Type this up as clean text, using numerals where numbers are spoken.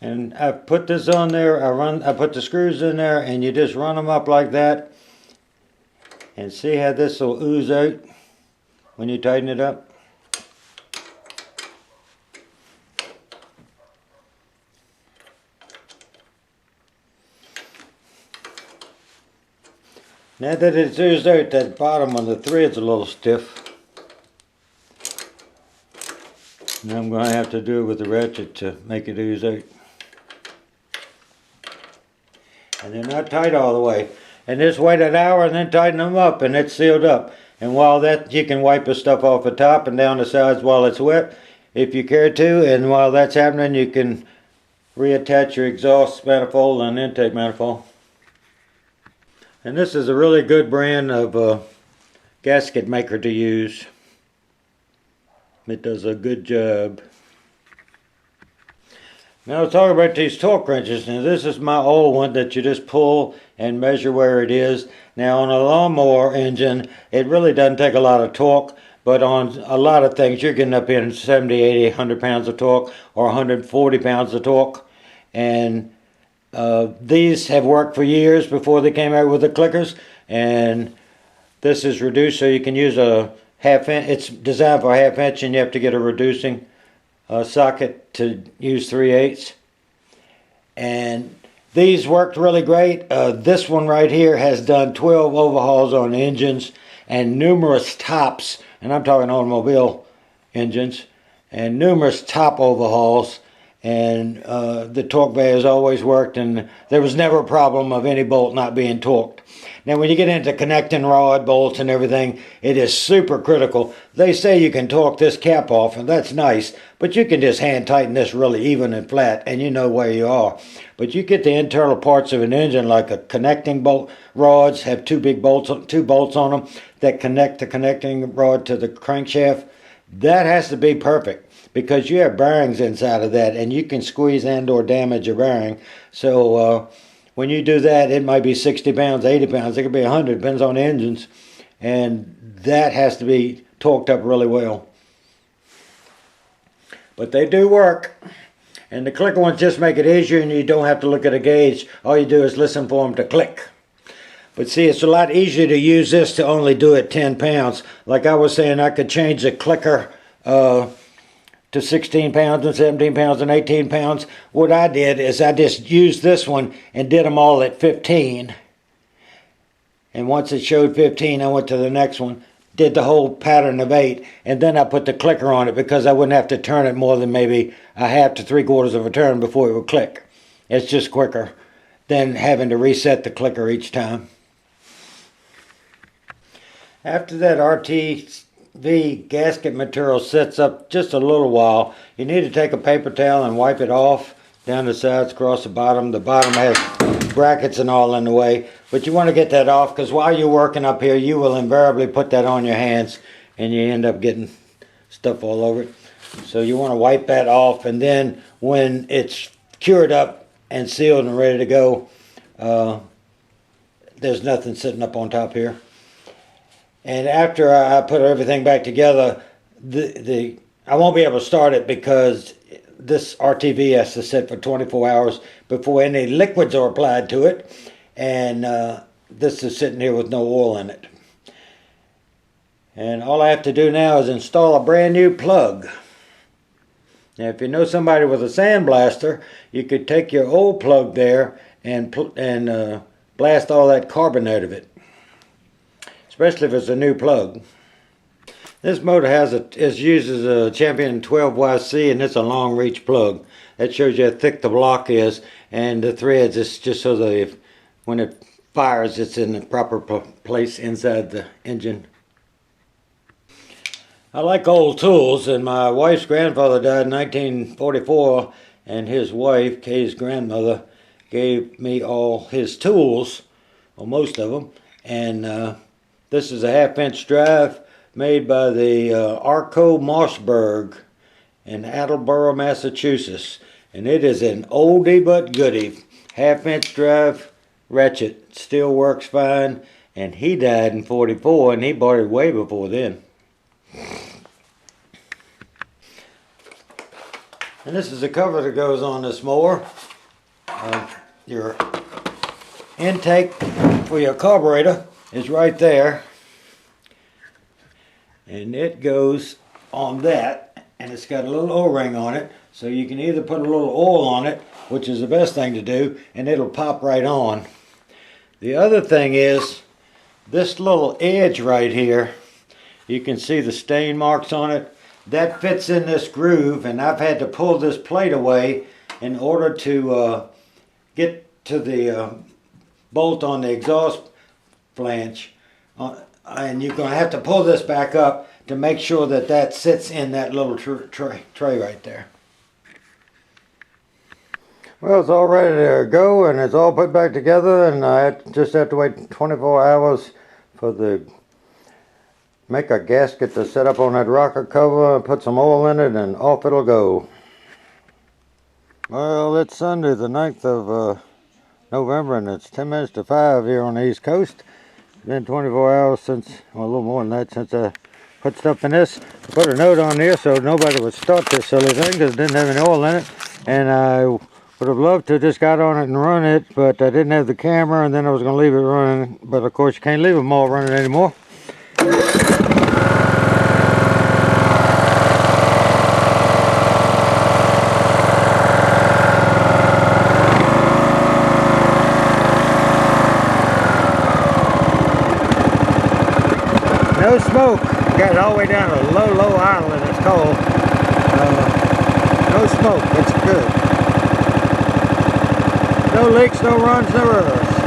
And I put this on there, I put the screws in there, and you just run them up like that. And see how this will ooze out when you tighten it up? Now that it's oozed out, that bottom on the thread's a little stiff. Now I'm going to have to do it with the ratchet to make it ooze out. And they're not tight all the way. And just wait an hour and then tighten them up and it's sealed up. And while that, you can wipe the stuff off the top and down the sides while it's wet if you care to. And while that's happening, you can reattach your exhaust manifold and intake manifold. And this is a really good brand of gasket maker to use. It does a good job. Now let's talk about these torque wrenches. Now this is my old one that you just pull and measure where it is. Now on a lawnmower engine, it really doesn't take a lot of torque, but on a lot of things you're getting up in 70, 80, 100 pounds of torque or 140 pounds of torque. And these have worked for years before they came out with the clickers. And this is reduced so you can use a half inch. It's designed for a half inch and you have to get a reducing socket to use 3/8. And these worked really great. This one right here has done 12 overhauls on engines and numerous tops, and I'm talking automobile engines, and numerous top overhauls. And the torque values always worked, and there was never a problem of any bolt not being torqued. Now when you get into connecting rod bolts and everything, it is super critical. They say you can torque this cap off, and that's nice, but you can just hand tighten this really even and flat, and you know where you are. But you get the internal parts of an engine, like a connecting bolt rods, have two bolts on them that connect the connecting rod to the crankshaft. That has to be perfect, because you have bearings inside of that, and you can squeeze and or damage a bearing. So when you do that, it might be 60 pounds, 80 pounds, it could be 100, depends on the engines. And that has to be torqued up really well. But they do work. And the clicker ones just make it easier, and you don't have to look at a gauge. All you do is listen for them to click. But see, it's a lot easier to use this to only do it 10 pounds. Like I was saying, I could change the clicker to 16 pounds and 17 pounds and 18 pounds. What I did is I just used this one and did them all at 15. And once it showed 15, I went to the next one, did the whole pattern of 8, and then I put the clicker on it because I wouldn't have to turn it more than maybe a half to 3/4 of a turn before it would click. It's just quicker than having to reset the clicker each time. After that RTV gasket material sets up just a little while, you need to take a paper towel and wipe it off down the sides, across the bottom. The bottom has brackets and all in the way, but you want to get that off, because while you're working up here, you will invariably put that on your hands and you end up getting stuff all over it. So you want to wipe that off, and then when it's cured up and sealed and ready to go, there's nothing sitting up on top here. And after I put everything back together, I won't be able to start it because this RTV has to sit for 24 hours before any liquids are applied to it. And this is sitting here with no oil in it. And all I have to do now is install a brand new plug. Now if you know somebody with a sandblaster, you could take your old plug there and blast all that carbon out of it, especially if it's a new plug. This motor uses a Champion 12YC, and it's a long reach plug. That shows you how thick the block is, and the threads, it's just so that when it fires, it's in the proper place inside the engine. I like old tools, and my wife's grandfather died in 1944, and his wife, Kay's grandmother, gave me all his tools, or most of them, and this is a 1/2-inch drive made by the Arco Mossberg in Attleboro, Massachusetts. And it is an oldie but goodie. 1/2-inch drive ratchet. Still works fine. And he died in 44, and he bought it way before then. And this is the cover that goes on this mower. Your intake for your carburetor is right there. And it goes on that, and it's got a little O-ring on it, so you can either put a little oil on it, which is the best thing to do, and it'll pop right on. The other thing is, this little edge right here, you can see the stain marks on it. That fits in this groove, and I've had to pull this plate away in order to get to the bolt on the exhaust flange. And you're going to have to pull this back up to make sure that that sits in that little tray right there. Well, it's all ready to go, and it's all put back together, and I just have to wait 24 hours for the make a gasket to set up on that rocker cover, put some oil in it, and off it'll go. Well, it's Sunday the 9th of November, and it's 10 minutes to 5 here on the East Coast. It's been 24 hours since, well, a little more than that, since I put stuff in this. I put a note on there so nobody would start this silly thing because it didn't have any oil in it. And I would have loved to have just got on it and run it, but I didn't have the camera, and then I was going to leave it running. But of course, you can't leave them all running anymore. No smoke. Got it all the way down to a low idle, and it's cold. No smoke. It's good. No leaks, no runs, no errors.